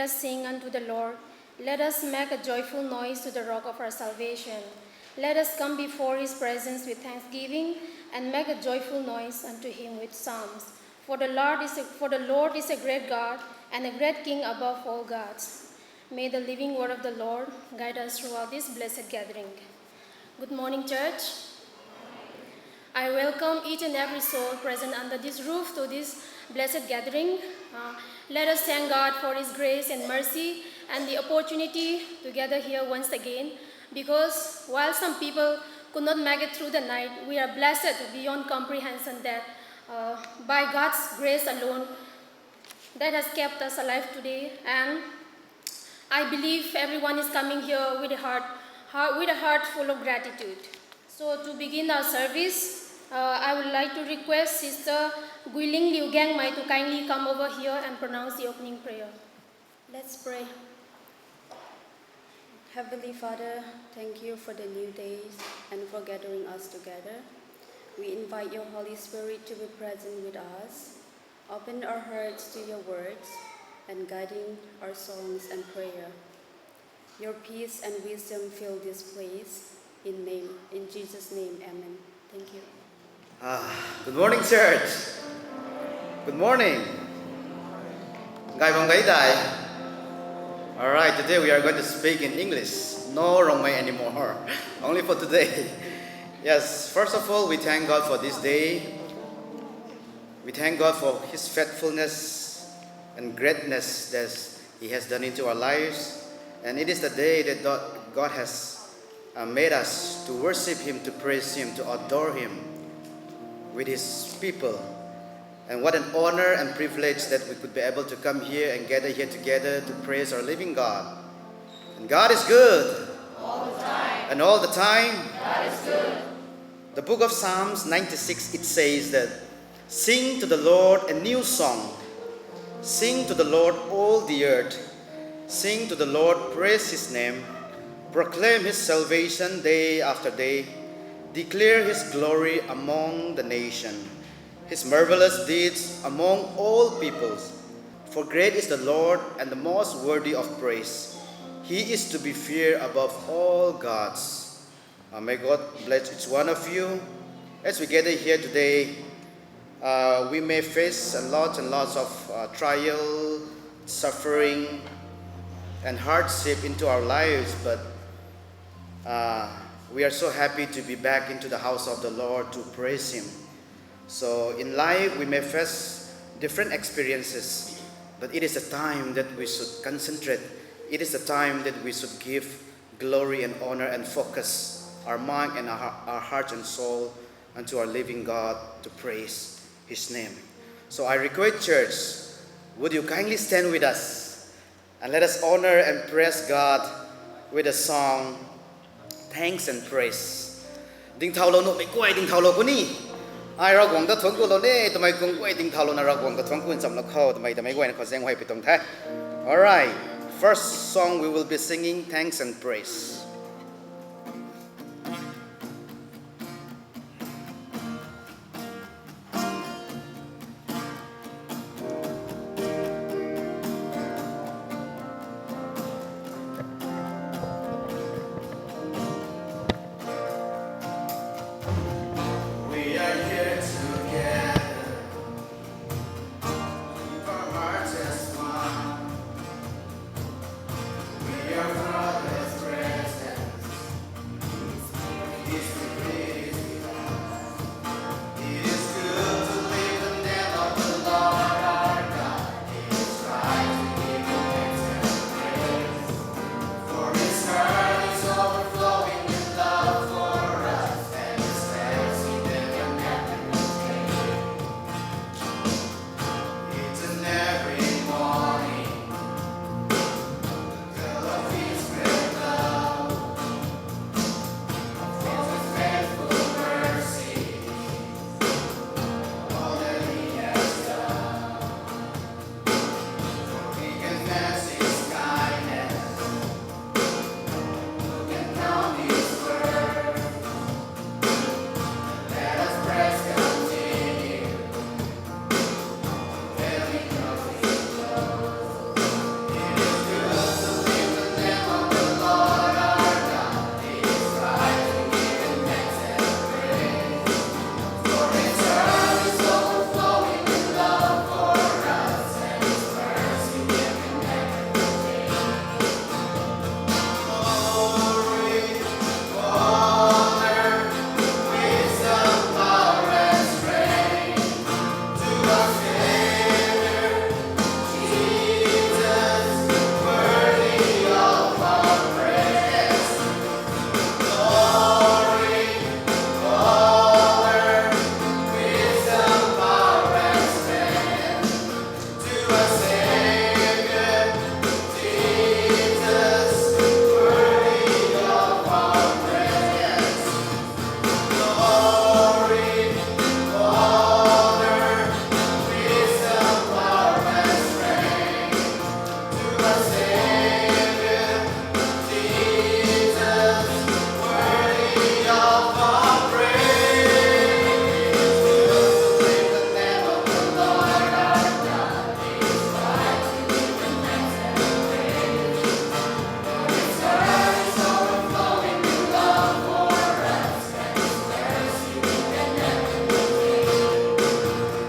us sing unto the Lord. Let us make a joyful noise to the rock of our salvation. Let us come before his presence with thanksgiving and make a joyful noise unto him with psalms. For the Lord is a great God and a great King above all gods. May the living word of the Lord guide us throughout this blessed gathering. Good morning, church. I welcome each and every soul present under this roof to this blessed gathering. Let us thank God for his grace and mercy and the opportunity to gather here once again, because while some people could not make it through the night, we are blessed beyond comprehension that by God's grace alone that has kept us alive today. And I believe everyone is coming here with a heart full of gratitude. So to begin our service, I would like to request Sister Guiling Liu Gangmai to kindly come over here and pronounce the opening prayer. Let's pray. Heavenly Father, thank you for the new days and for gathering us together. We invite your Holy Spirit to be present with us. Open our hearts to your words and guiding our songs and prayer. Your peace and wisdom fill this place. In Jesus' name, amen. Thank you. Good morning, church. Good morning. All right, today we are going to speak in English. No Rongmei anymore. Only for today. Yes, first of all, we thank God for this day. We thank God for his faithfulness and greatness that he has done into our lives. And it is the day that God has made us to worship him, to praise him, to adore him with his people. And what an honor and privilege that we could be able to come here and gather here together to praise our living God. And God is good. All the time. And all the time, God is good. The book of Psalms 96, it says that, sing to the Lord a new song. Sing to the Lord all the earth. Sing to the Lord, praise his name. Proclaim his salvation day after day. Declare his glory among the nation, his marvelous deeds among all peoples. For great is the Lord and the most worthy of praise. He is to be feared above all gods. May God bless each one of you. As we gather here today, we may face lots and lots of trial, suffering, and hardship into our lives, but we are so happy to be back into the house of the Lord to praise him. So in life, we may face different experiences, but it is a time that we should concentrate. It is a time that we should give glory and honor and focus our mind and our heart and soul unto our living God to praise his name. So I request, church, would you kindly stand with us and let us honor and praise God with a song, Thanks and Praise. Ding thao lo no me kwai ding thao lo ko ni. Ai ra gong da thong ko lo ne tamai kong kwai ding thao lo na ra gong da thong kun sam la kho tamai kwai na kho seng hoi pi tong tha. All right. First song we will be singing, Thanks and Praise. We are Father's presence.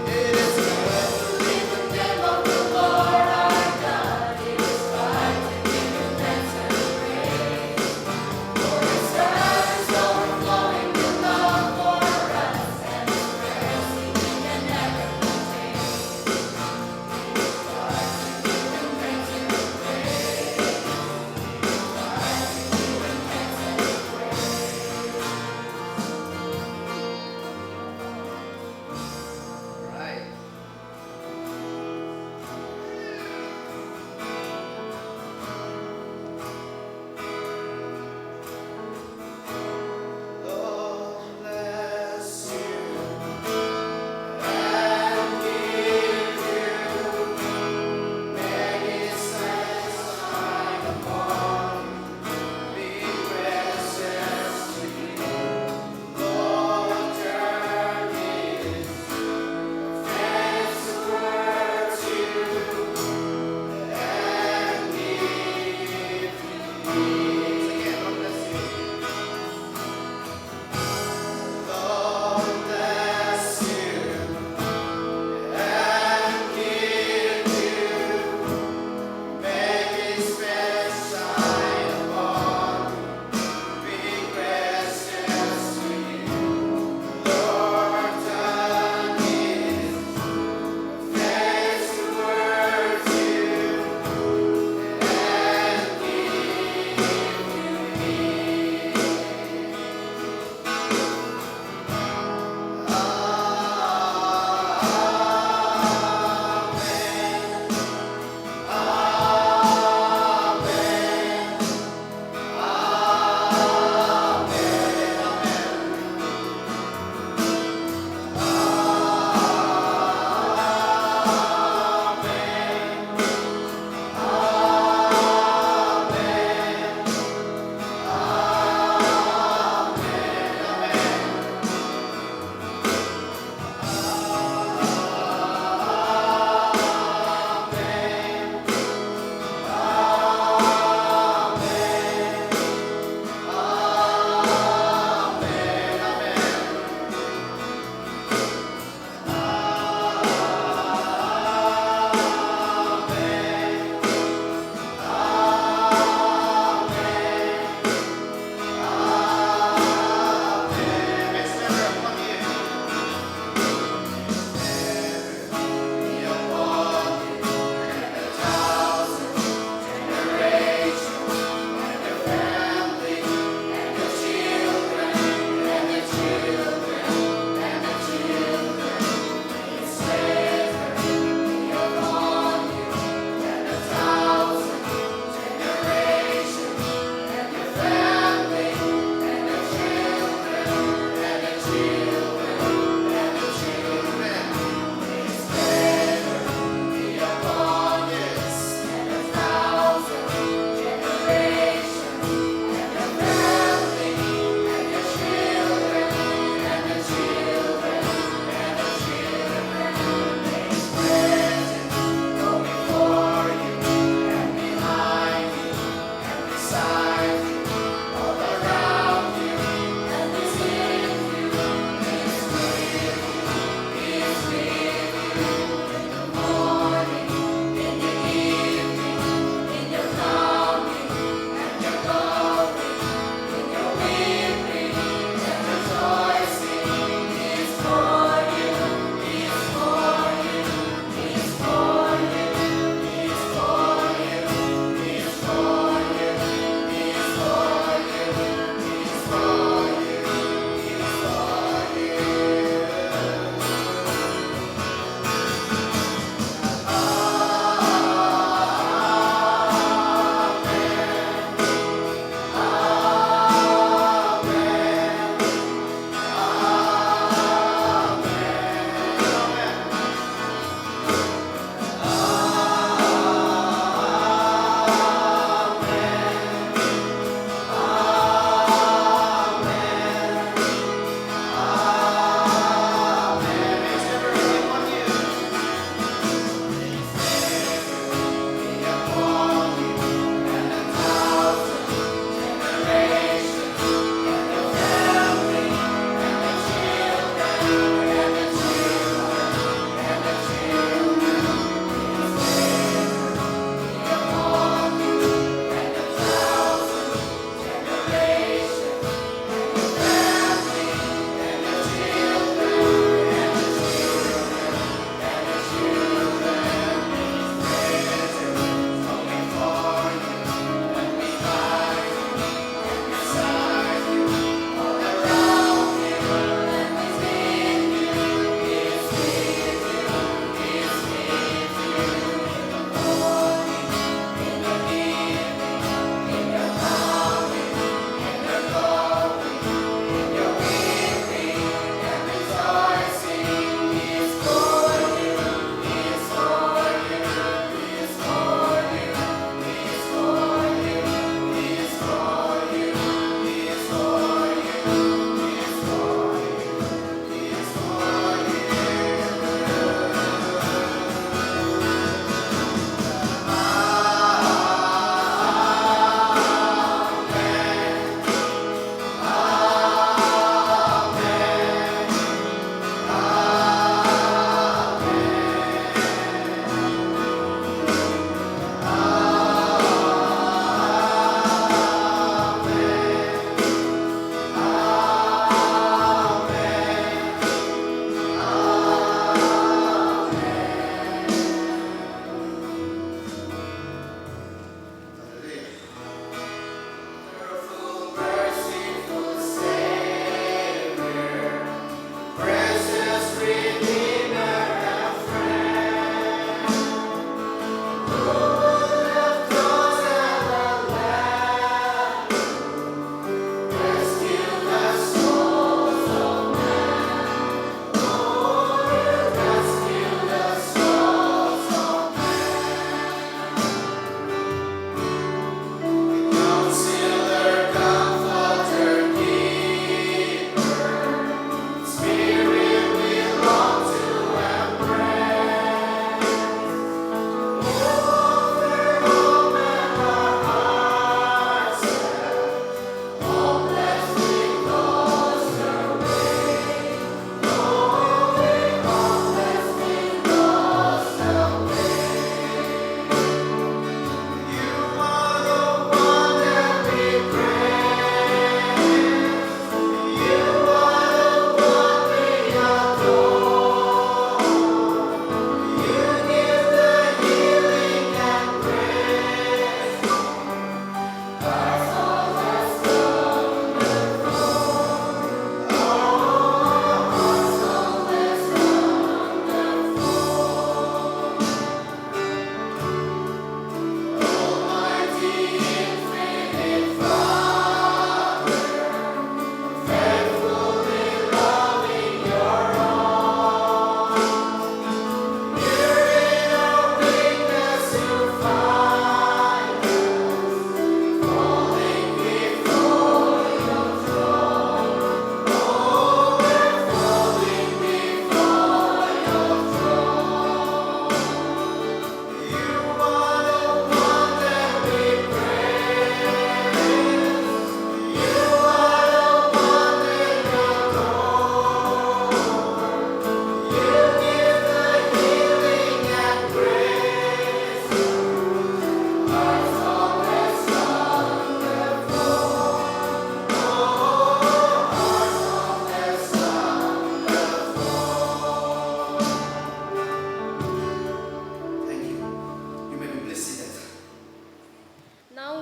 It is good to live in the name of the Lord our God. It is right.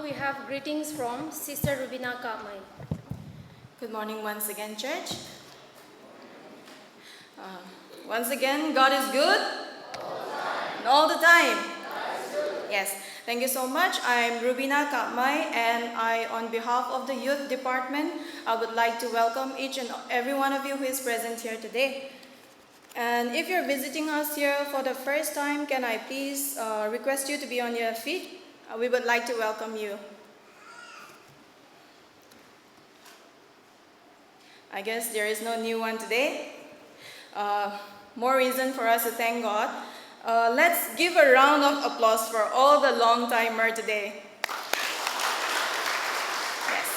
we have greetings from Sister Rubina Kamai. Good morning once again, church. Once again, God is good and all the time. Yes, thank you so much. I'm Rubina Kamai, and on behalf of the youth department, I would like to welcome each and every one of you who is present here today. And if you're visiting us here for the first time, can I please request you to be on your feet? We would like to welcome you. I guess there is no new one today. More reason for us to thank God. Let's give a round of applause for all the long-timer today. Yes,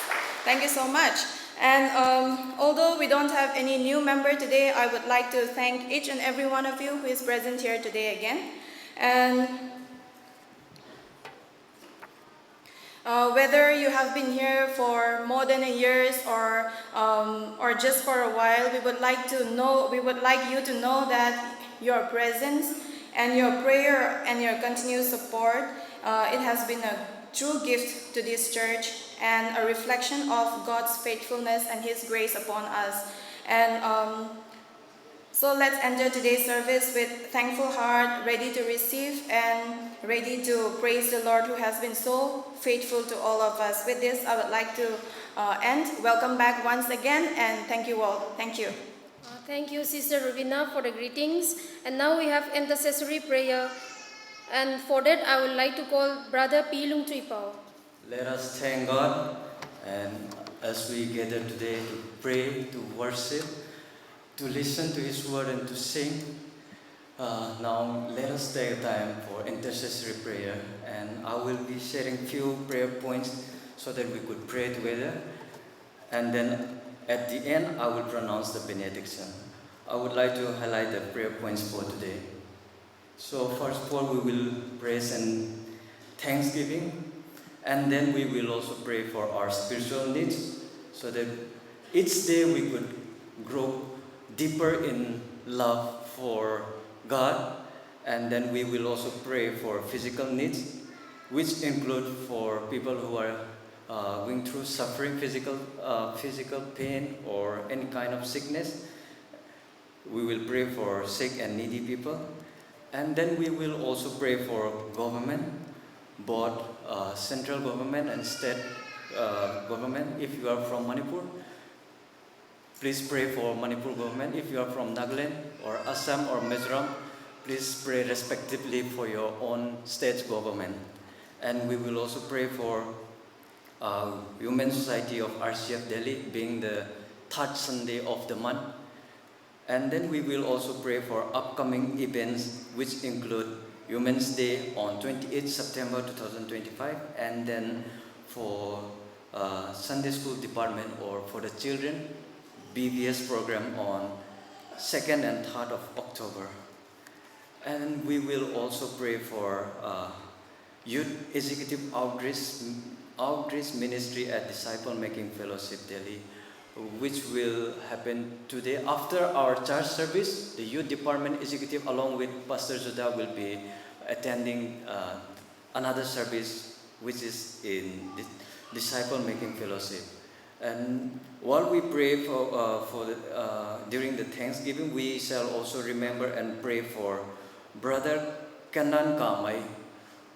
thank you so much. And although we don't have any new member today, I would like to thank each and every one of you who is present here today again. And whether you have been here for more than a year or just for a while, we would like you to know that your presence and your prayer and your continued support, it has been a true gift to this church and a reflection of God's faithfulness and His grace upon us. And so let's enter today's service with thankful heart, ready to receive and ready to praise the Lord who has been so faithful to all of us. With this, I would like to end. Welcome back once again, and thank you all. Thank you. Thank you, Sister Rubina, for the greetings. And now we have intercessory prayer. And for that, I would like to call Brother Pilung Tripao. Let us thank God, and as we gather today to pray, to worship, to listen to His word and to sing. Now let us take time for intercessory prayer, and I will be sharing few prayer points so that we could pray together, and then at the end I will pronounce the benediction. I would like to highlight the prayer points for today. So first of all, we will praise and thanksgiving, and then we will also pray for our spiritual needs so that each day we could grow deeper in love for God. And then we will also pray for physical needs, which include for people who are going through suffering, physical pain or any kind of sickness. We will pray for sick and needy people. And then we will also pray for government, both central government and state government. If you are from Manipur, please pray for Manipur government. If you are from Nagaland or Assam or Mizoram, please pray respectively for your own state's government. And we will also pray for Human Society of RCF Delhi, being the third Sunday of the month. And then we will also pray for upcoming events, which include Women's Day on 28 September 2025, and then for Sunday School Department or for the children, BVS program on 2nd and 3rd of October. And we will also pray for Youth Executive Outreach Ministry at Disciple Making Fellowship Delhi, which will happen today after our church service. The youth department executive along with Pastor Judah will be attending another service which is in the Disciple Making Fellowship. And while we pray during the Thanksgiving, we shall also remember and pray for Brother Kanan Kamai,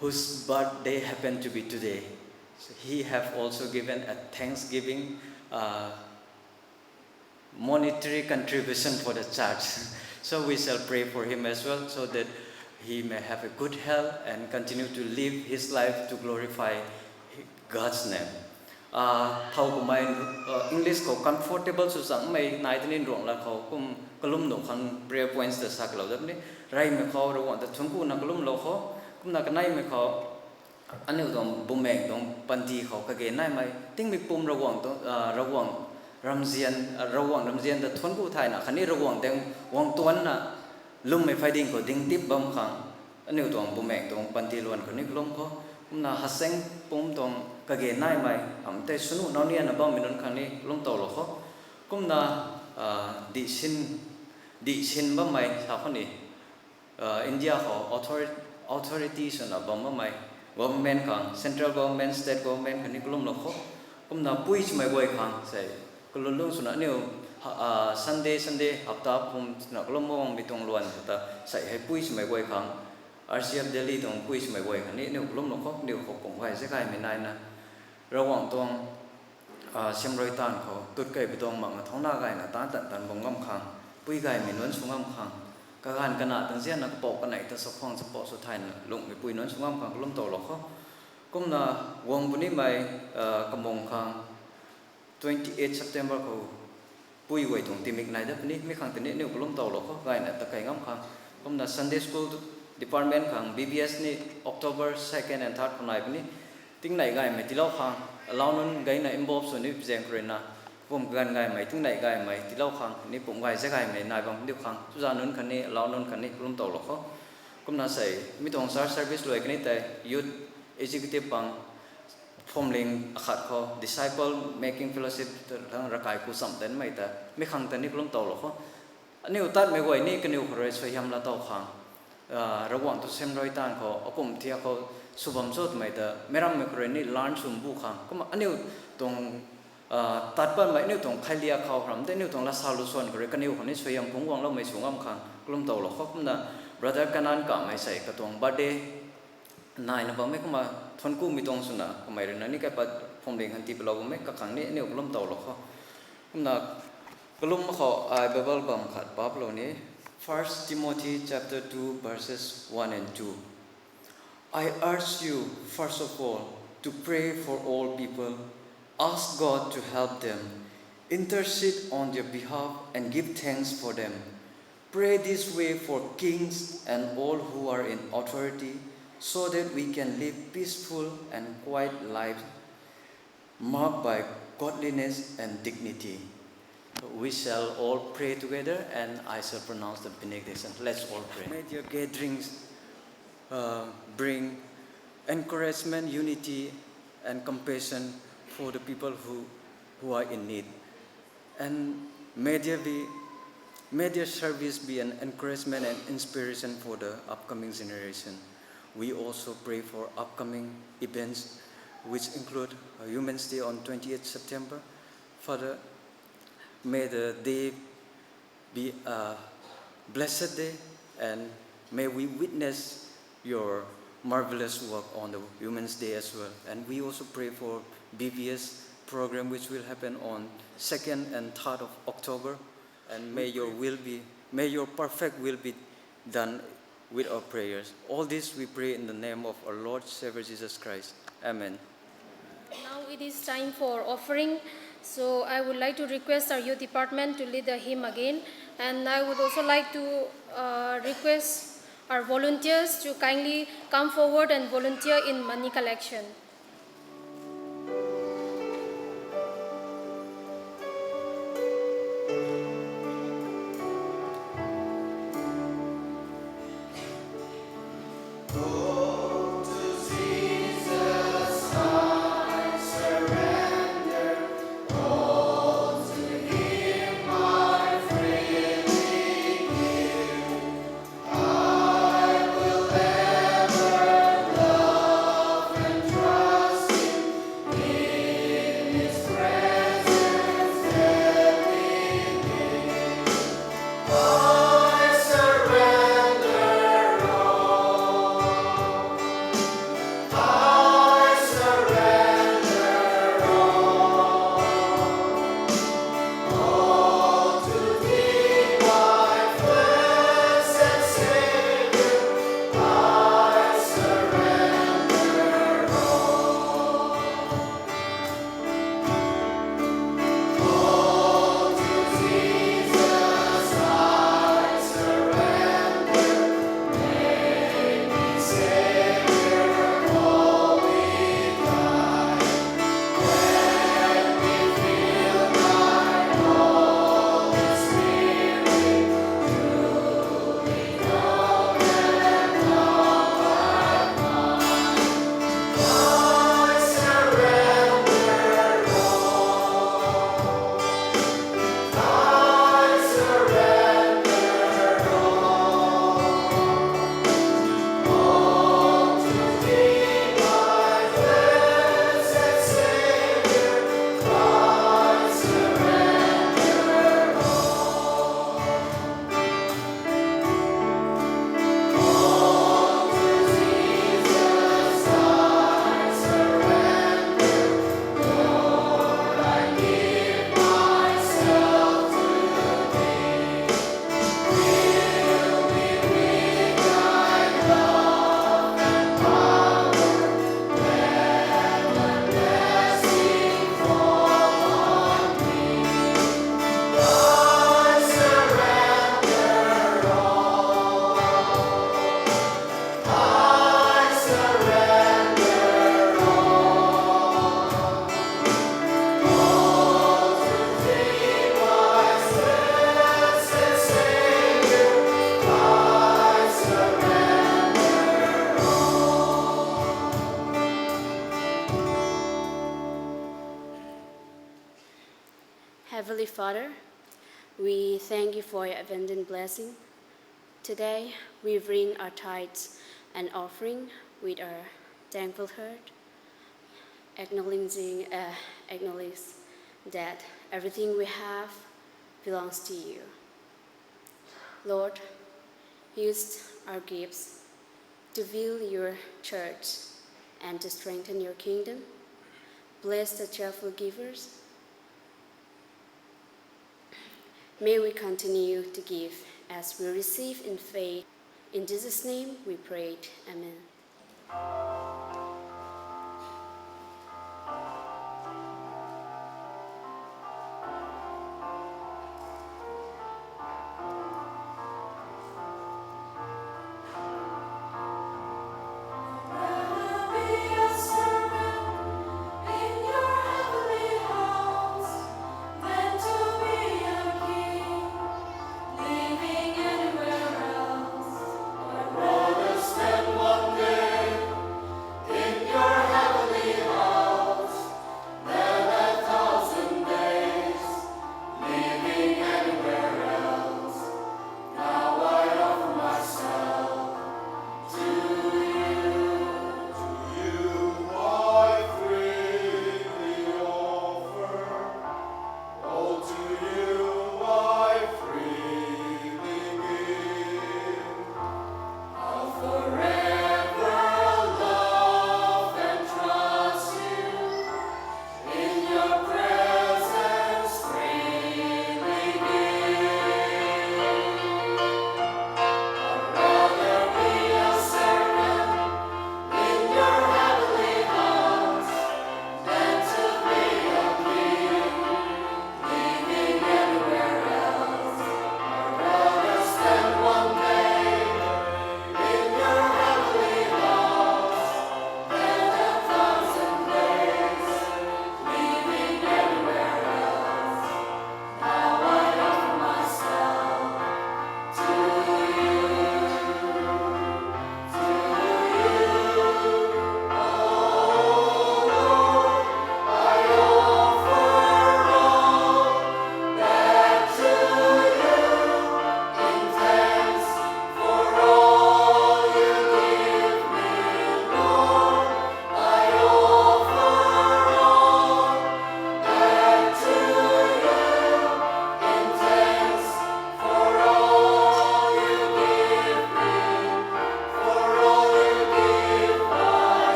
whose birthday happened to be today. So he have also given a Thanksgiving monetary contribution for the church. So we shall pray for him as well, so that he may have a good health and continue to live his life to glorify God's name. Thau kumai English ko comfortable so sang mai naitanin rong la khau kum kalum no khan prayer points the sak lo dapni rai me khau ro wan ta thungku na kalum lo kho kum na kanai me khau anu dom bumeng dom panti khau ka ge nai mai ting mi pum ro wang to rawang Ramzian the thungku thai na khani ro wang teng wang tuan na lum me fighting ko ding tip bam khang anu dom bumeng dom panti luan ko ni lom kho kum na haseng pum dom kage nai mai am te sunu no nia na ba minun khani lom to lo kho kum na di sin ba mai sa khani India ho authorities na ba mai government khang central government state government khani kulum lokho kumna pui chmai boi khang sai kulung suna new Sunday hafta pum na kulum mong bitong luan ta sai hai pui chmai boi khang RCF Delhi tong pui chmai boi khani new kulum lokho new khop pong hai se kai mi nai na rawang tong semroi tan kho tut kai bitong mang thongna gai na tan bong ngam khang pui gai mi non sungam khang ka gan kana tang sia na ko ka nai ta so khong so po so thai na lung mi pui non sungam khang kulum to lo kho kum na wong buni mai kamong khang 28 September ko pui wai tong timik nai da ni mi khang tene ne kulum to lo kho gai na ta kai ngam khang kum na Sunday school department khang BBS ni October 2nd and 3rd khonai ni ting nai gai mai tilau khang lao non gai na involve so ni jeng krena pum gan gai mai ting nai gai mai tilau khang ni pum gai se gai mai nai bang diu khang chu za non khan ni lao non khan ni kulum to lo kho kum na sai mi tong sar service loi kani tai youth executive pang phom ling akhat kho disciple making fellowship thang rakai ku sam ten mai ta mi khang tan ni kulum to lo kho ani utat me goi ni kani khore so yam la to khang rawang to sem roi tan kho akum thia kho subam sot mai ta meram me khore ni lan sum bu khang kum ani tong tat ban mai ni tong khalia khaw ram te ni tong la salu son kore kani khone so yam phung wang lo mai sungam khang kulum to lo kho kum na brother kanan ka mai sai ka tong birthday nai na ba me kuma thon ku mi tong suna mai ren ni ka pa phom ding han ti plo me ka khang ni kulum to lo kho kum na kulum kho ai bible bam khat pa plo ni 1 Timothy chapter 2 verses 1 and 2. I urge you, first of all, to pray for all people, ask God to help them, intercede on their behalf, and give thanks for them. Pray this way for kings and all who are in authority, so that we can live peaceful and quiet lives, marked by godliness and dignity. We shall all pray together, and I shall pronounce the benediction. Let's all pray. May your gatherings bring encouragement, unity, and compassion for the people who are in need. And may their service be an encouragement and inspiration for the upcoming generation. We also pray for upcoming events, which include Women's Day on 28th September. Father, may the day be a blessed day, and may we witness your marvelous work on the Women's Day as well. And we also pray for BBS program, which will happen on 2nd and 3rd of October. And may your perfect will be done with our prayers. All this we pray in the name of our Lord Savior Jesus Christ. Amen. Now it is time for offering. So I would like to request our youth department to lead the hymn again. And I would also like to request our volunteers to kindly come forward and volunteer in money collection. I will ever love and trust. Heavenly Father, we thank you for your abundant blessing. Today, we bring our tithes and offering with our thankful heart, acknowledge that everything we have belongs to you. Lord, use our gifts to build your church and to strengthen your kingdom. Bless the cheerful givers. May we continue to give as we receive in faith. In Jesus' name we pray. Amen.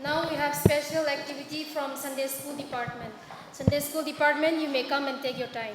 Now we have special activity from Sunday School Department. Sunday school department, you may come and take your time.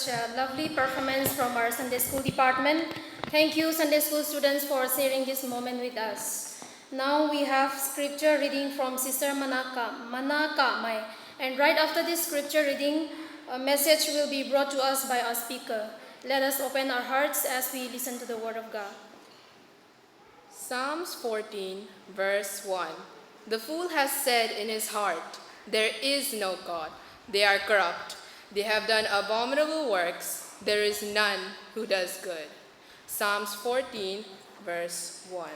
such a lovely performance from our Sunday school department. Thank you, Sunday school students, for sharing this moment with us. Now we have scripture reading from Sister Manaka Mai. And right after this scripture reading, a message will be brought to us by our speaker. Let us open our hearts as we listen to the word of God. Psalms 14, verse 1. The fool has said in his heart, "There is no God." They are corrupt. They have done abominable works. There is none who does good. Psalms 14, verse 1.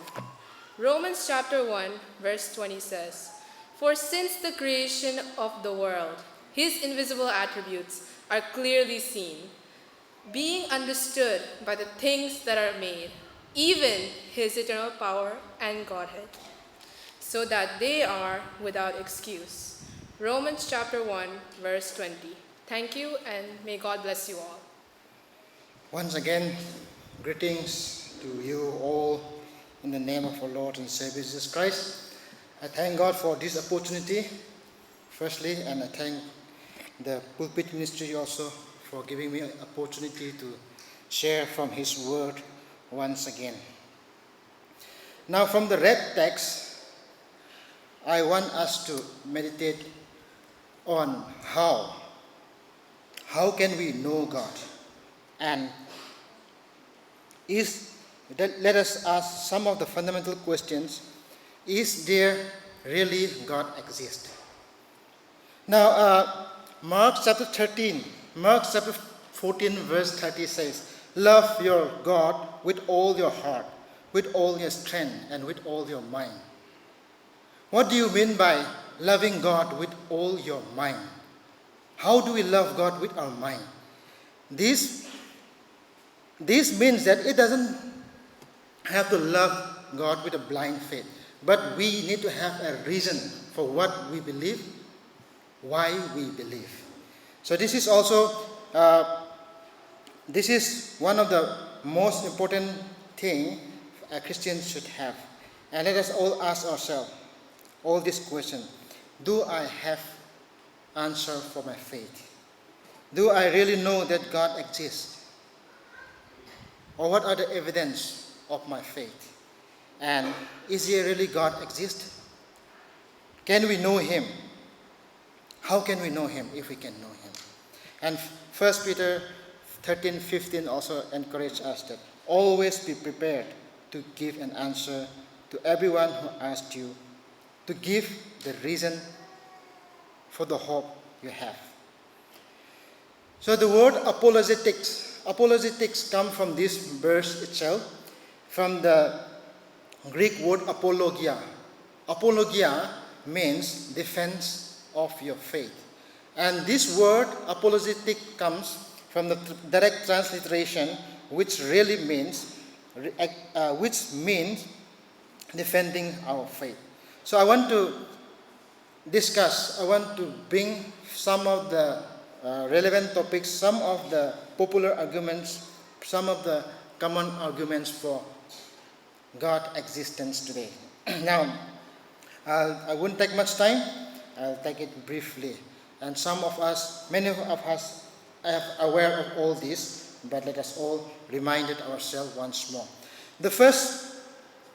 Romans chapter 1, verse 20 says, "For since the creation of the world, his invisible attributes are clearly seen, being understood by the things that are made, even his eternal power and Godhead, so that they are without excuse." Romans chapter 1, verse 20. Thank you, and may God bless you all. Once again, greetings to you all in the name of our Lord and Savior Jesus Christ. I thank God for this opportunity, firstly, and I thank the pulpit ministry also for giving me an opportunity to share from His Word once again. Now, from the read text, I want us to meditate on how can we know God, and let us ask some of the fundamental questions. Is there really God exist? Now, Mark chapter 14 verse 30 says, "Love your God with all your heart, with all your strength, and with all your mind." What do you mean by loving God with all your mind? How do we love God with our mind? This means that it doesn't have to love God with a blind faith, but we need to have a reason for what we believe, why we believe. So this is also this is one of the most important thing a Christian should have. And let us all ask ourselves all these questions. Do I have answer for my faith? Do I really know that God exists? Or what are the evidence of my faith? And is there really God exist? Can we know Him? How can we know Him if we can know Him? And 1 Peter 13:15 also encourages us that always be prepared to give an answer to everyone who asks you, to give the reason for the hope you have. So the word apologetics come from this verse itself, from the Greek word apologia. Apologia means defense of your faith. And this word apologetic comes from the direct transliteration, which really means defending our faith. So I want to bring some of the relevant topics, some of the popular arguments, some of the common arguments for God existence today. Now, I won't take much time. I'll take it briefly. And many of us are aware of all this, but let us all remind ourselves once more. The first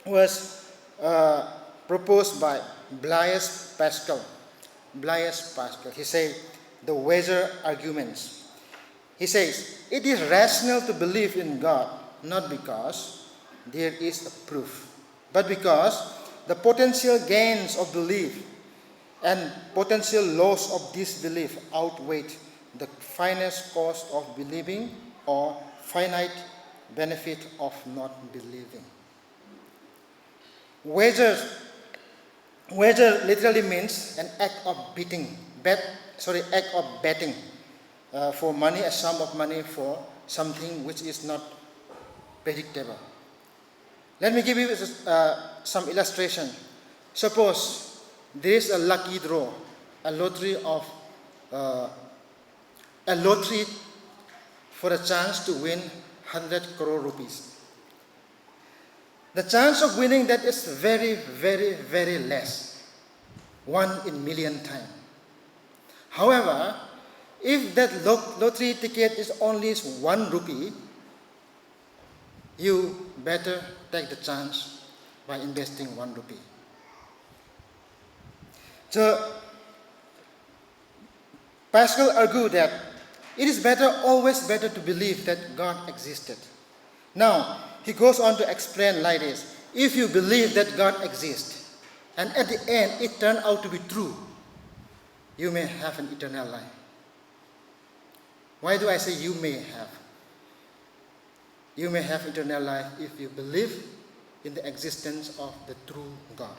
was proposed by Blaise Pascal. He said, the Weser arguments. He says, it is rational to believe in God, not because there is a proof, but because the potential gains of belief and potential loss of disbelief outweigh the finite cost of believing or finite benefit of not believing. Wager literally means an act of betting for money, a sum of money for something which is not predictable. Let me give you some illustration. Suppose there is a lucky draw, a lottery for a chance to win 100 crore rupees. The chance of winning that is very, very, very less, 1 in million times. However, If that lottery ticket is only 1 rupee, you better take the chance by investing 1 rupee. So Pascal argued that it is always better to believe that God existed. Now, he goes on to explain like this. If you believe that God exists, and at the end it turned out to be true, you may have an eternal life. Why do I say you may have? You may have eternal life if you believe in the existence of the true God.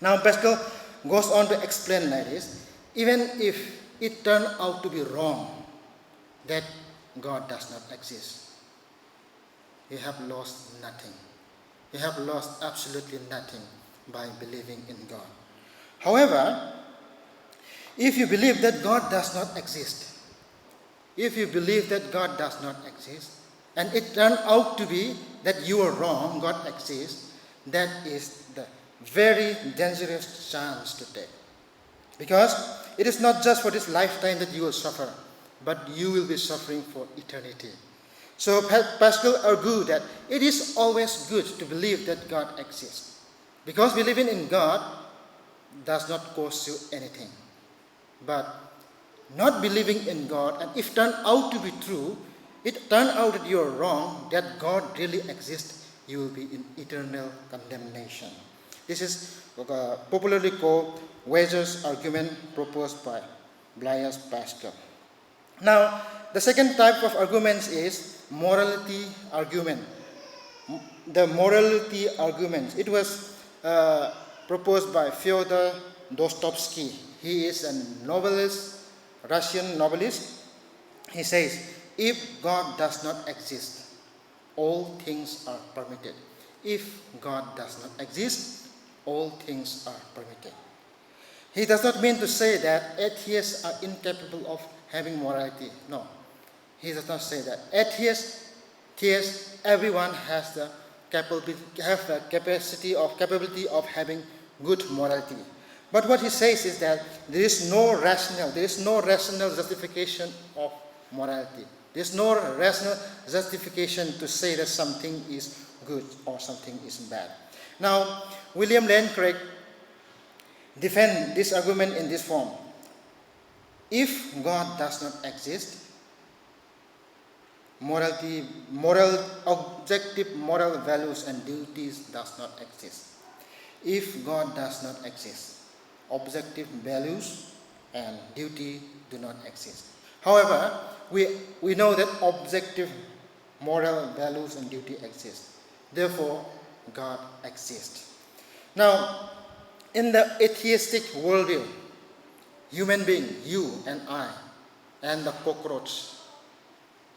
Now Pascal goes on to explain like this. Even if it turned out to be wrong, that God does not exist, you have lost nothing. You have lost absolutely nothing by believing in God. However, if you believe that God does not exist, if you believe that God does not exist, and it turned out to be that you are wrong, God exists, that is the very dangerous chance to take. Because it is not just for this lifetime that you will suffer, but you will be suffering for eternity. So Pascal argued that it is always good to believe that God exists. Because believing in God does not cost you anything. But not believing in God, and if turned out to be true, it turned out that you are wrong, that God really exists, you will be in eternal condemnation. This is popularly called Weber's argument proposed by Blaise Pascal. Now, the second type of arguments is morality argument. The morality argument. It was proposed by Fyodor Dostoevsky. He is a novelist, Russian novelist. He says, if God does not exist, all things are permitted. If God does not exist, all things are permitted. He does not mean to say that atheists are incapable of having morality. No, he does not say that. Atheists, everyone has the capability of having good morality. But what he says is that there is no rational justification of morality. There is no rational justification to say that something is good or something is bad. Now, William Lane Craig defends this argument in this form. If God does not exist, objective moral values and duties does not exist. If God does not exist, objective values and duty do not exist. However, we know that objective moral values and duty exist. Therefore, God exists. Now, in the atheistic worldview, human beings, you and I, and the cockroach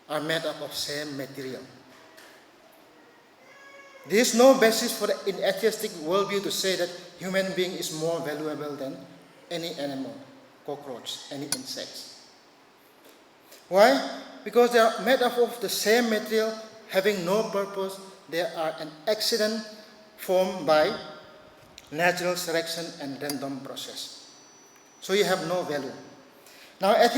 are made up of same material. There is no basis for in atheistic worldview to say that human being is more valuable than any animal, cockroach, any insects. Why? Because they are made up of the same material, having no purpose. They are an accident formed by natural selection and random process. So you have no value. Now, in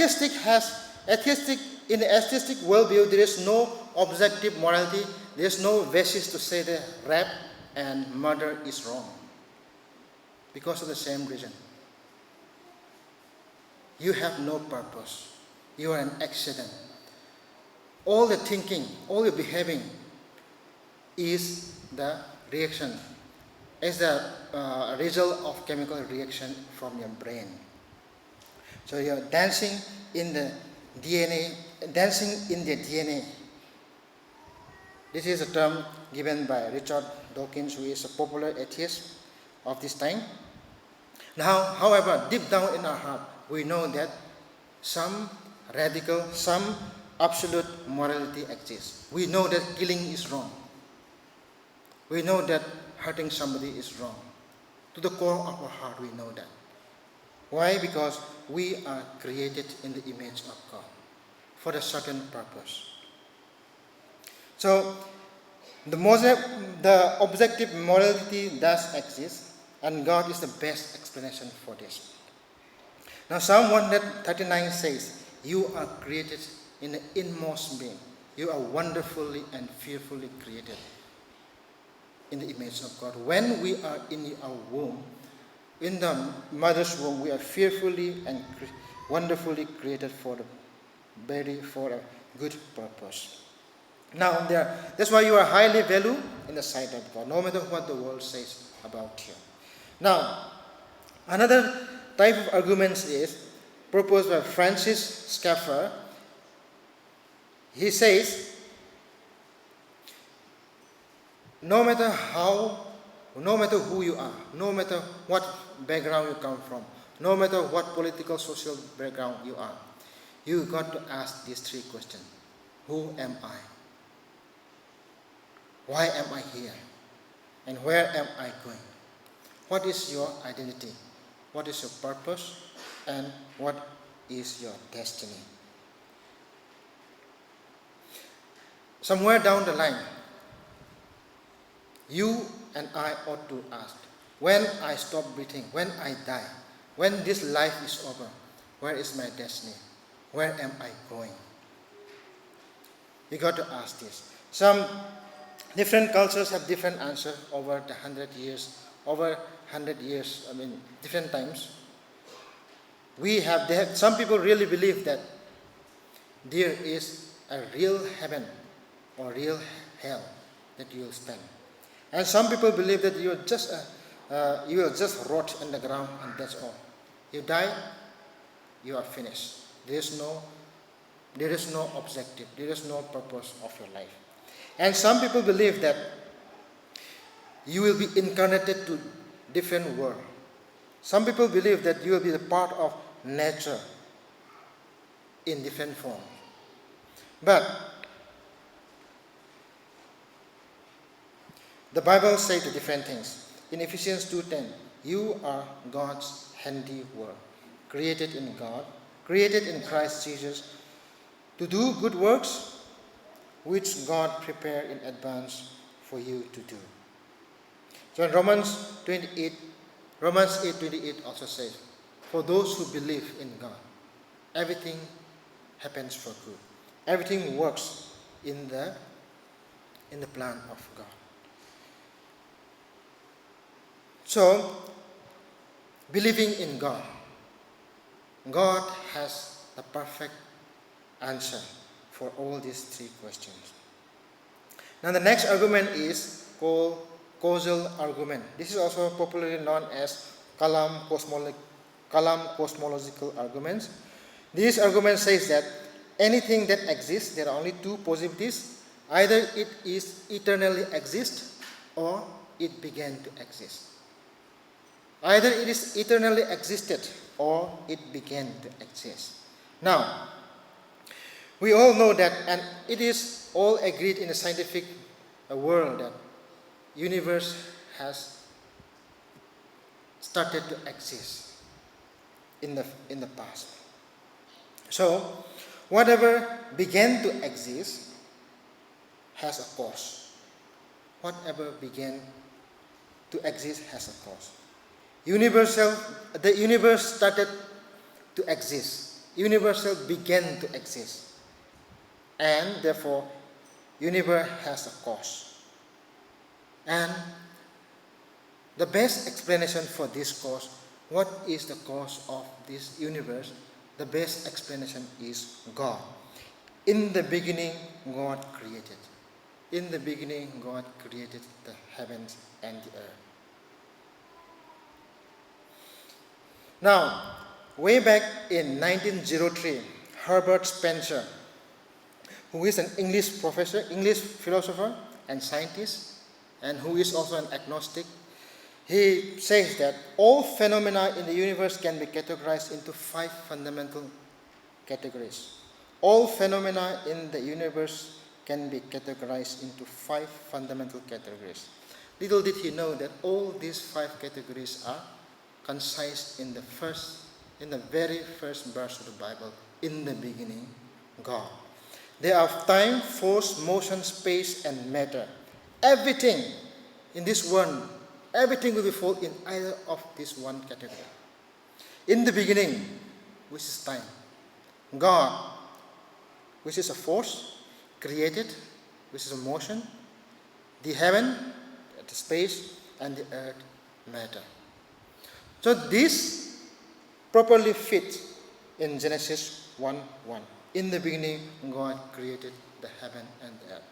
the atheistic worldview, there is no objective morality. There is no basis to say that rape and murder is wrong because of the same reason. You have no purpose. You are an accident. All the thinking, all the behaving is the reaction, is the result of chemical reaction from your brain. So you are dancing in the DNA. This is a term given by Richard Dawkins, who is a popular atheist of this time. Now, however, deep down in our heart, we know that some absolute morality exists. We know that killing is wrong. We know that hurting somebody is wrong. To the core of our heart, we know that. Why? Because we are created in the image of God for a certain purpose. So, the objective morality does exist, and God is the best explanation for this. Now Psalm 139 says, you are created in the inmost being. You are wonderfully and fearfully created in the image of God. When we are in our womb, in the mother's womb, we are fearfully and wonderfully created for a good purpose. Now, that's why you are highly valued in the sight of God, no matter what the world says about you. Now, another type of arguments is proposed by Francis Schaeffer. He says, no matter who you are, no matter what background you come from, no matter what political, social background you are, you got to ask these three questions. Who am I? Why am I here? And where am I going? What is your identity? What is your purpose? And what is your destiny? Somewhere down the line, you and I ought to ask, when I stop breathing, when I die, when this life is over, where is my destiny? Where am I going? You got to ask this. Some different cultures have different answers over the 100 years, different times. Some people really believe that there is a real heaven or real hell that you will spend. And some people believe that you will just rot in the ground and that's all. You die, you are finished. There is no objective, there is no purpose of your life. And some people believe that you will be incarnated to different world. Some people believe that you will be a part of nature in different form. But the Bible says different things. In Ephesians 2:10, you are God's handiwork, created in God, created in Christ Jesus, to do good works which God prepared in advance for you to do. So in Romans 8:28 also says, for those who believe in God, everything happens for good. Everything works in the plan of God. So, believing in God, God has the perfect answer for all these three questions. Now the next argument is called causal argument. This is also popularly known as Kalam cosmological arguments. This argument says that anything that exists, there are only two possibilities. Either it is eternally exist or it began to exist. Either it is eternally existed or it began to exist. Now, we all know that, and it is all agreed in the scientific world, that universe has started to exist in the past. So, whatever began to exist has a cause. Whatever began to exist has a cause. The universe started to exist. Universal began to exist. And therefore, universe has a cause. And the best explanation for this cause, what is the cause of this universe? The best explanation is God. In the beginning, God created. In the beginning, God created the heavens and the earth. Now, way back in 1903, Herbert Spencer, who is an English professor, English philosopher and scientist, and who is also an agnostic, he says that all phenomena in the universe can be categorized into 5 fundamental categories. All phenomena in the universe can be categorized into 5 fundamental categories. Little did he know that all these 5 categories are concise in the very first verse of the Bible. In the beginning, God. They are time, force, motion, space, and matter. Everything in this world, everything will fall in either of this one category. In the beginning, which is time. God, which is a force, created, which is a motion, the heaven, the space, and the earth, matter. So this properly fits in Genesis 1:1. In the beginning, God created the heaven and the earth.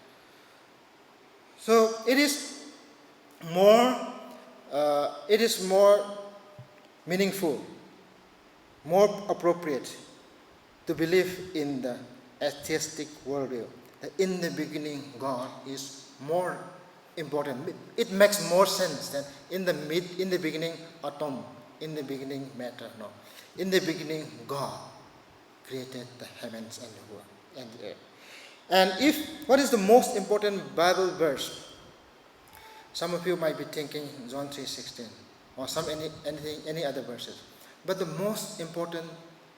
So it is more meaningful, more appropriate to believe in the atheistic worldview. That in the beginning, God is more important. It makes more sense than in the beginning, atom, in the beginning, matter. No, in the beginning, God created the heavens and the world and the earth. And what is the most important Bible verse? Some of you might be thinking John 3:16 or any other verses. But the most important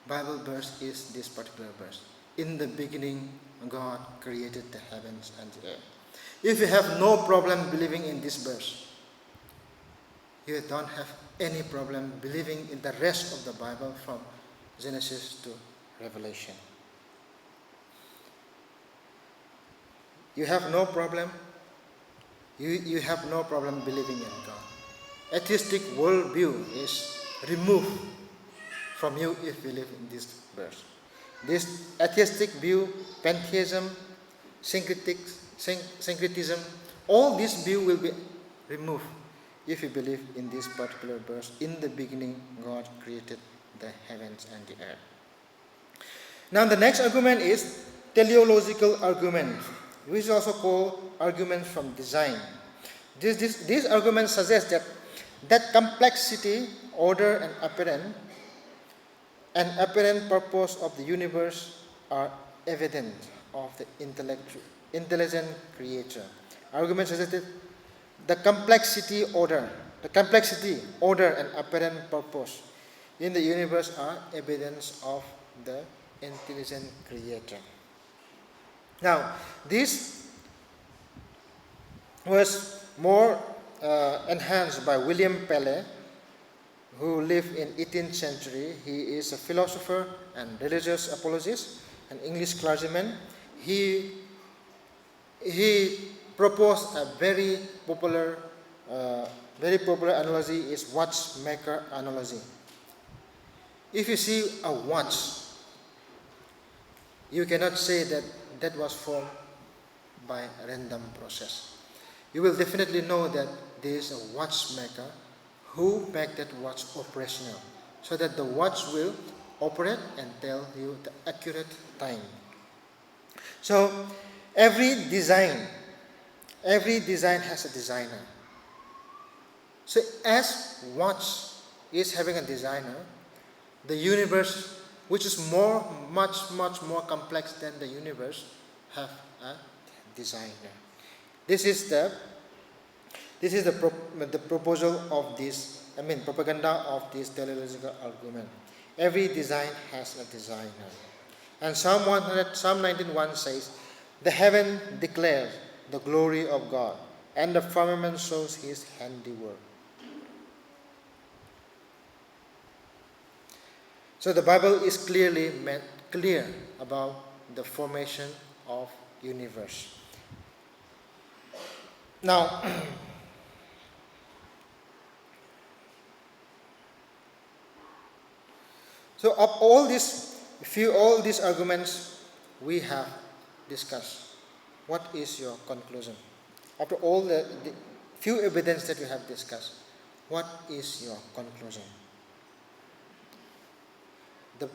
Bible verse is this particular verse. In the beginning, God created the heavens and the earth. If you have no problem believing in this verse, you don't have any problem believing in the rest of the Bible from Genesis to Revelation. You have no problem. You have no problem believing in God. Atheistic worldview is removed from you if you live in this verse. This atheistic view, pantheism, syncretism, all this view will be removed if you believe in this particular verse. In the beginning, God created the heavens and the earth. Now the next argument is teleological argument, which is also called argument from design. This argument suggests that complexity, order, and apparent purpose of the universe are evident of the intelligent creator. Argument suggests that the complexity, order, and apparent purpose in the universe are evidence of the intelligent creator. Now, this was more enhanced by William Paley, who lived in 18th century. He is a philosopher and religious apologist, an English clergyman. He proposed a very popular analogy is watchmaker analogy. If you see a watch, you cannot say that was formed by a random process. You will definitely know that there is a watchmaker who make that watch operational, so that the watch will operate and tell you the accurate time. So every design has a designer. So as watch is having a designer, the universe, which is much more complex than the universe, have a designer. This is the proposal of this, propaganda of this teleological argument. Every design has a designer. And Psalm 19:1 says, "The heaven declares the glory of God, and the firmament shows his handiwork." So the Bible is clear about the formation of universe. Now, so of all these arguments we have discussed, what is your conclusion? After all the few evidence that you have discussed, what is your conclusion?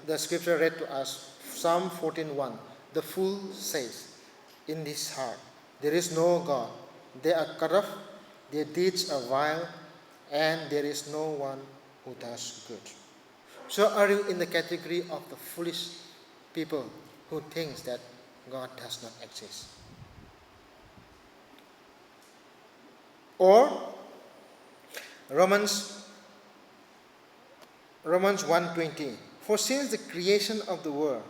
The scripture read to us, Psalm 14:1. The fool says in his heart, "There is no God. They are corrupt, their deeds are vile, and there is no one who does good." So are you in the category of the foolish people who thinks that God does not exist? Or Romans 1:20, "For since the creation of the world,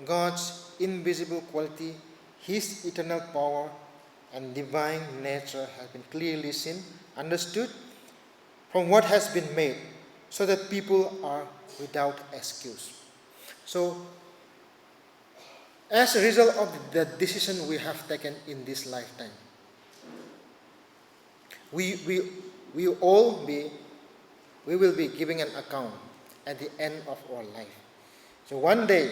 God's invisible quality, his eternal power and divine nature have been clearly seen, understood from what has been made, so that people are without excuse." So, as a result of the decision we have taken in this lifetime, we will be giving an account at the end of our life. So one day,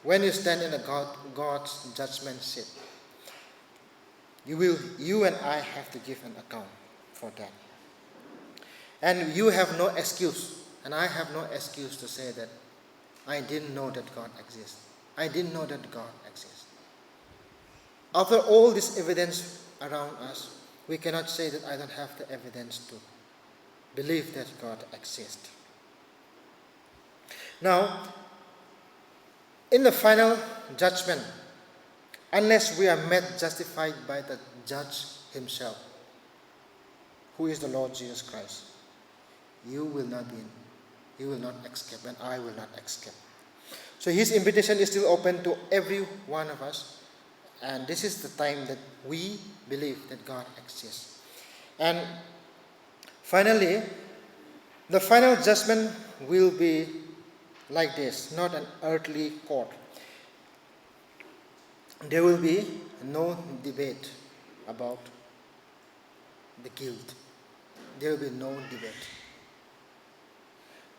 when you stand in God's judgment seat, you and I have to give an account for that. And you have no excuse, and I have no excuse to say that I didn't know that God exists. I didn't know that God exists. After all this evidence around us, we cannot say that I don't have the evidence to believe that God exists. Now, in the final judgment, unless we are made justified by the judge himself, who is the Lord Jesus Christ, you will not escape, and I will not escape. So his invitation is still open to every one of us, and this is the time that we believe that God exists. And finally, the final judgment will be like this, not an earthly court. There will be no debate about the guilt. There will be no debate.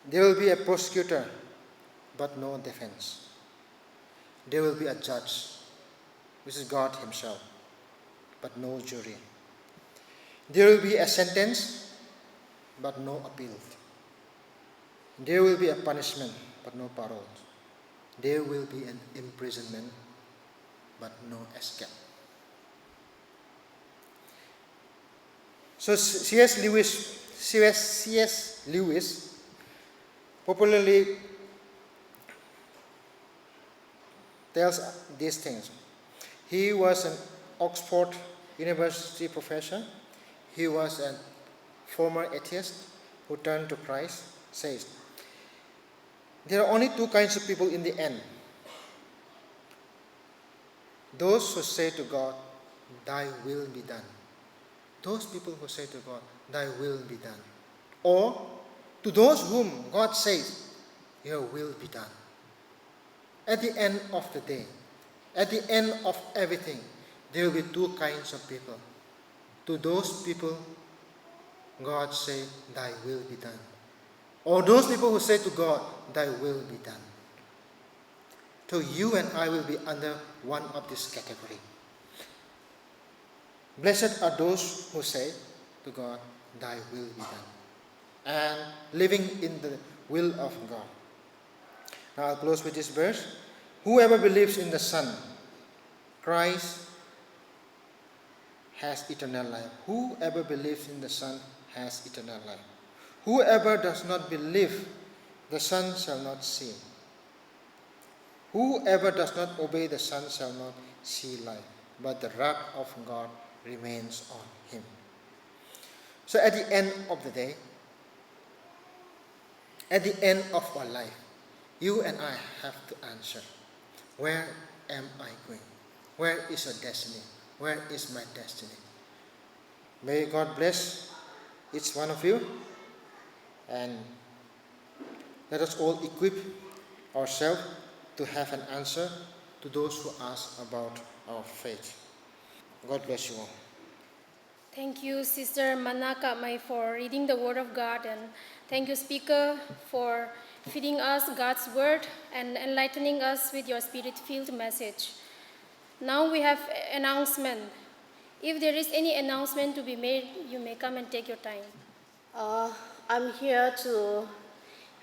There will be a prosecutor, but no defense. There will be a judge, which is God himself, but no jury. There will be a sentence, but no appeal. There will be a punishment, but no parole. There will be an imprisonment, but no escape. So C.S. Lewis popularly tells these things. He was an Oxford University professor. He was a former atheist who turned to Christ. Says, there are only two kinds of people in the end. Those who say to God, thy will be done. Those people who say to God, thy will be done. Or to those whom God says, your will be done. At the end of the day, at the end of everything, there will be two kinds of people. To those people, God say, thy will be done. Or those people who say to God, thy will be done. So you and I will be under one of this category. Blessed are those who say to God, thy will be done. And living in the will of God. Now I'll close with this verse. Whoever believes in the Son, Christ, has eternal life. Whoever believes in the Son has eternal life. Whoever does not believe, the Son shall not see. Whoever does not obey the Son shall not see life, but the wrath of God remains on him. So at the end of the day, at the end of our life, you and I have to answer, where am I going? Where is your destiny? Where is my destiny? May God bless each one of you, and let us all equip ourselves to have an answer to those who ask about our faith. God bless you all. Thank you, Sister Manaka Mai, for reading the Word of God, and thank you, Speaker, for feeding us God's Word and enlightening us with your Spirit-filled message. Now we have announcement. If there is any announcement to be made, you may come and take your time. I'm here to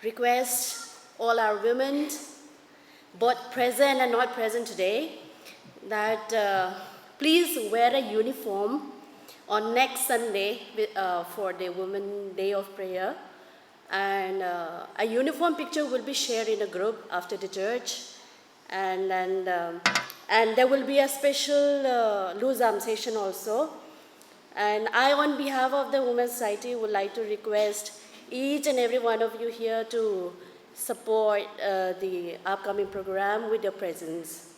request all our women, both present and not present today, that please wear a uniform on next Sunday for the Women's Day of Prayer. And a uniform picture will be shared in a group after the church. And there will be a special Luzam session also. And I, on behalf of the Women's Society, would like to request each and every one of you here to support the upcoming program with your presence.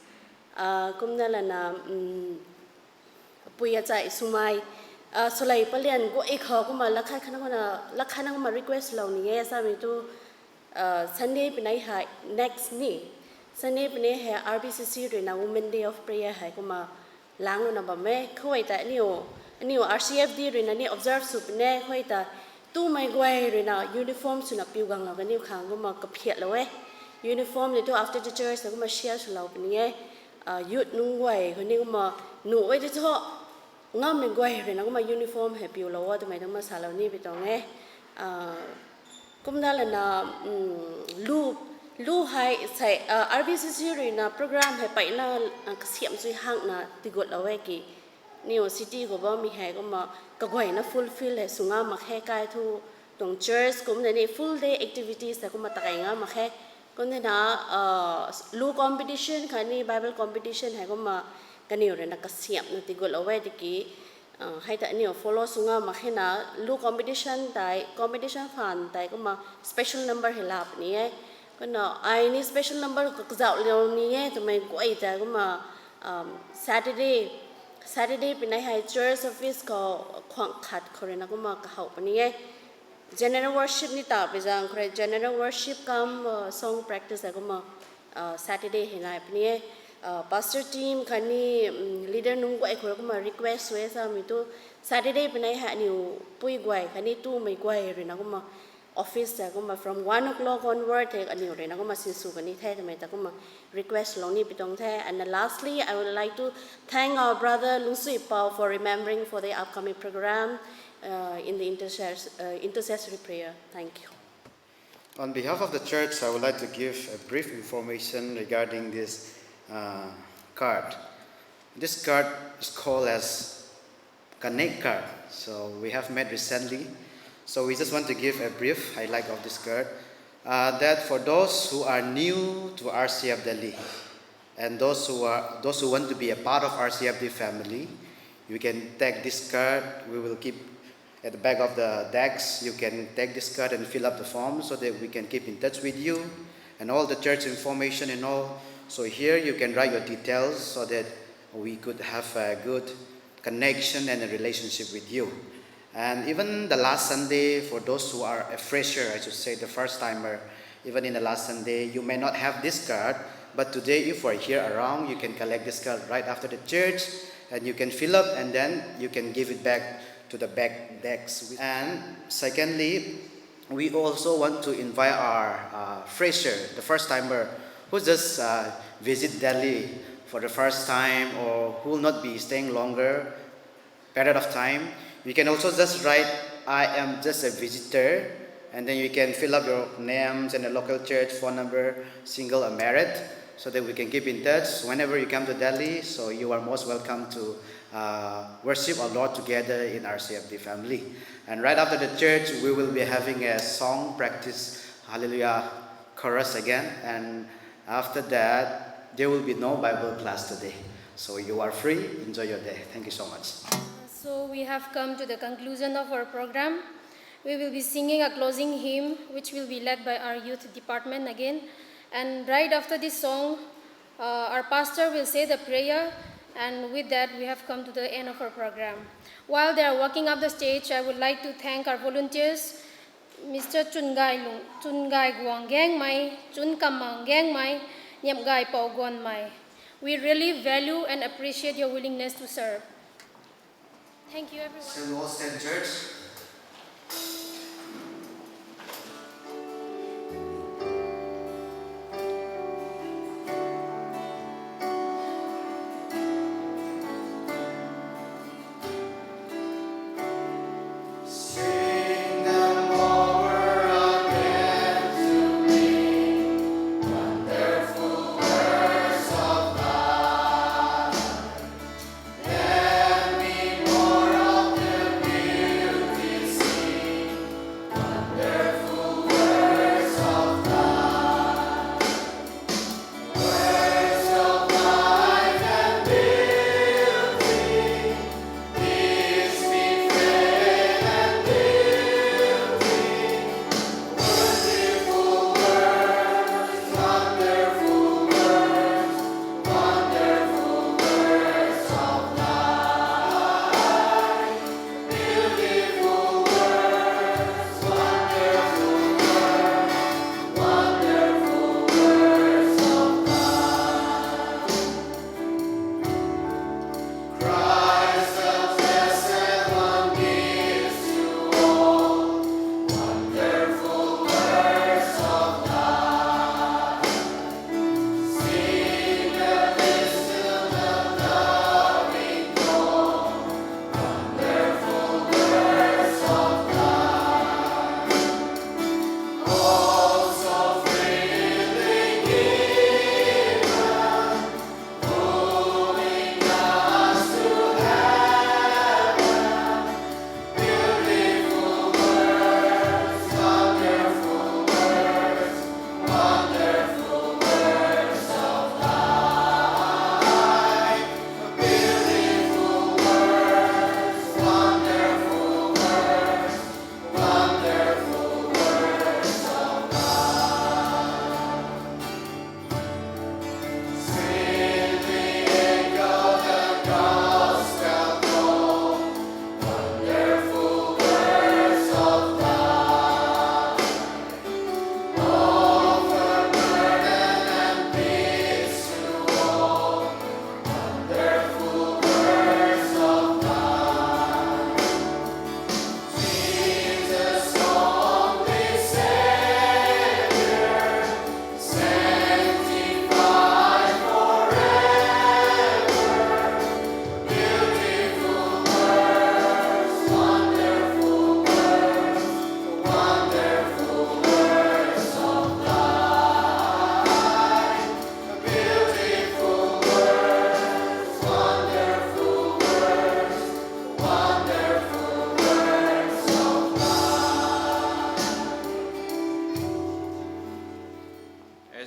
Kumna lana puya chai sumai solai palian go ek ha kuma lakha khana request launi ye sami tu Sunday benai hai next ni Sunday benai hai RBCC rena Women Day of Prayer hai kuma lang lo na ba me khoi ta niu RCFD rena ni observe su ne khoi ta tu mai gwai rena uniform su na piu gang la ni khang kuma ka phiat lo we uniform le to after the church kuma share su lo ni youth nung gwai ko ni kuma nu we de cho ngam me gwai rena kuma uniform hai piu lo wa tu mai ma sa lo ni bi tong e cũng đó là lu hay sai RBCC rồi na program hay phải na xiêm suy hạng na thì gọi là vậy kì New City của bọn mình hay cũng mà cái gọi nó fulfill hay sung mà hay cái thu trong church cũng là full day activities là cũng mà tại nga mà hay cũng là lu competition cái này Bible competition hay cũng mà cái nhiều rồi na cái xiêm na thì gọi là vậy thì kì hay tại nhiều follow sunga mà khi nào lu competition fund tại có mà special number hay lap ní ấy còn nó ai ní special number có dạo liều ní ấy tụi mình quay tại có mà Saturday bên này hay church office có khoảng khát rồi nó có mà cái hậu ní ấy general worship ní tạo bây giờ cái general worship cam song practice có mà Saturday hay lại ní ấy pastor team khani leader nung gwai khor kuma request we sa mi tu Saturday benai ha niu pui gwai khani tu mai gwai re na kuma office ta kuma from 1 o'clock onward take aniu re na kuma sin su kani the ta mai ta kuma request long ni pitong the. And lastly I would like to thank our brother Lung Sui Pao for remembering for the upcoming program in the intercessory prayer. Thank you. On behalf of the church, I would like to give a brief information regarding this card. This card is called as Connect card. So we have met recently. So we just want to give a brief highlight of this card. That for those who are new to RCF Delhi and those who want to be a part of RCFD family, you can take this card. We will keep at the back of the decks. You can take this card and fill up the form so that we can keep in touch with you and all the church information and all. So here you can write your details so that we could have a good connection and a relationship with you. And even the last Sunday, for those who are a fresher, I should say the first timer, even in the last Sunday, you may not have this card, but today if you are here around, you can collect this card right after the church and you can fill up and then you can give it back to the back decks. And secondly, we also want to invite our fresher, the first timer, who just visit Delhi for the first time or who will not be staying longer period of time. You can also just write, I am just a visitor, and then you can fill up your names and the local church, phone number, single or married, so that we can keep in touch whenever you come to Delhi. So you are most welcome to worship our Lord together in our CFD family. And right after the church, we will be having a song practice, Hallelujah chorus again. And after that, there will be no Bible class today. So you are free. Enjoy your day. Thank you so much. So we have come to the conclusion of our program. We will be singing a closing hymn, which will be led by our youth department again. And right after this song, our pastor will say the prayer. And with that, we have come to the end of our program. While they are walking up the stage, I would like to thank our volunteers, Mr. Chun Gai Guang Gang Mai, Chun Kamang Gang Mai, Nyam Gai Pao Gon Mai. We really value and appreciate your willingness to serve. Thank you, everyone. Shall we all stand, church? Let me more of the beauty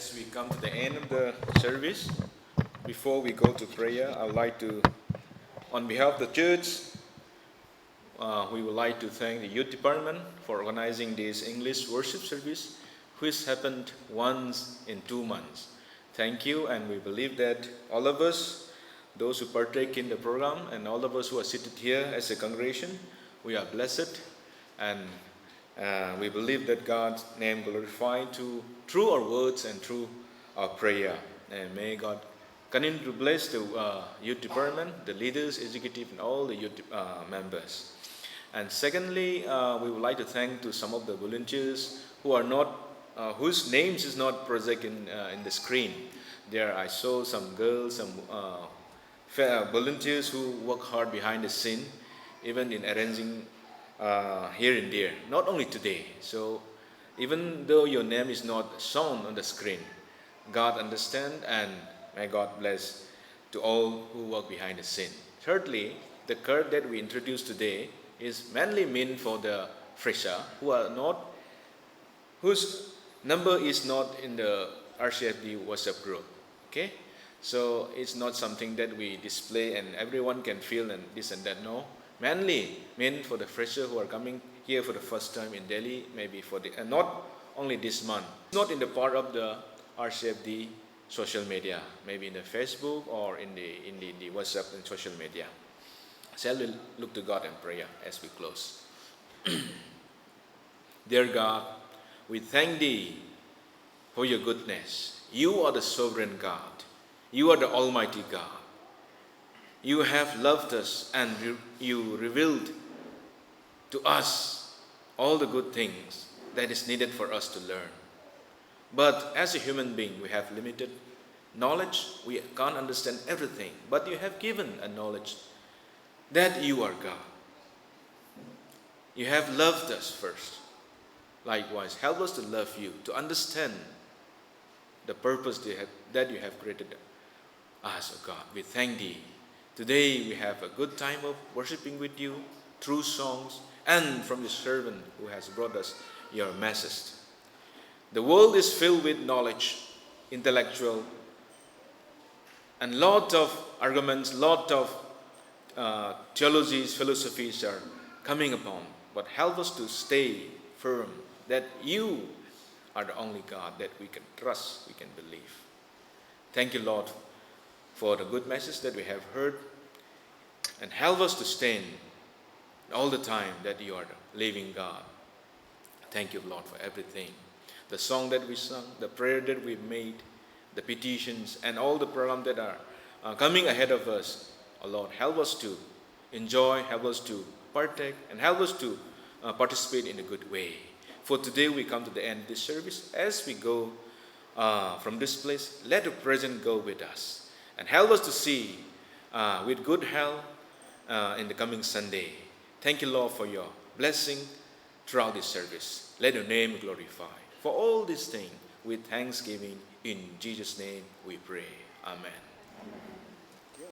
As we come to the end of the service, before we go to prayer, I would like to, on behalf of the church, we would like to thank the youth department for organizing this English worship service, which happened once in 2 months. Thank you, and we believe that all of us, those who partake in the program, and all of us who are seated here as a congregation, we are blessed, and we believe that God's name glorified through our words and through our prayer. And may God continue to bless the youth department, the leaders, executive, and all the youth members. And secondly, we would like to thank to some of the volunteers who are not, whose names is not projected in the screen. There I saw some girls, some volunteers who work hard behind the scene, even in arranging here and there, not only today. So even though your name is not shown on the screen, God understands, and may God bless to all who work behind the scene. Thirdly, the card that we introduced today is mainly meant for the fresher whose number is not in the RCFD WhatsApp group. Okay, so it's not something that we display and everyone can feel and this and that. No, mainly meant for the fresher who are coming here for the first time in Delhi, maybe for the not only this month. Not in the part of the RCFD social media, maybe in the Facebook or in the WhatsApp and social media. Shall we look to God in prayer as we close? Dear God, we thank Thee for Your goodness. You are the sovereign God. You are the Almighty God. You have loved us and You revealed to us all the good things that is needed for us to learn. But as a human being, we have limited knowledge. We can't understand everything. But You have given a knowledge that You are God. You have loved us first. Likewise, help us to love You, to understand the purpose that You have created us, O God. We thank Thee. Today we have a good time of worshiping with You through songs and from the servant who has brought us Your message. The world is filled with knowledge, intellectual, and lot of arguments, lot of theologies, philosophies are coming upon. But help us to stay firm that You are the only God that we can trust, we can believe. Thank You, Lord, for the good message that we have heard, and help us to stand all the time that You are the living God. Thank You, Lord, for everything. The song that we sung, the prayer that we made, the petitions, and all the programs that are coming ahead of us. Oh Lord, help us to enjoy, help us to partake, and help us to participate in a good way. For today we come to the end of this service. As we go from this place, let Your presence go with us and help us to see with good health in the coming Sunday. Thank You, Lord, for Your blessing throughout this service. Let Your name be glorified. For all these things, with thanksgiving, in Jesus' name we pray. Amen.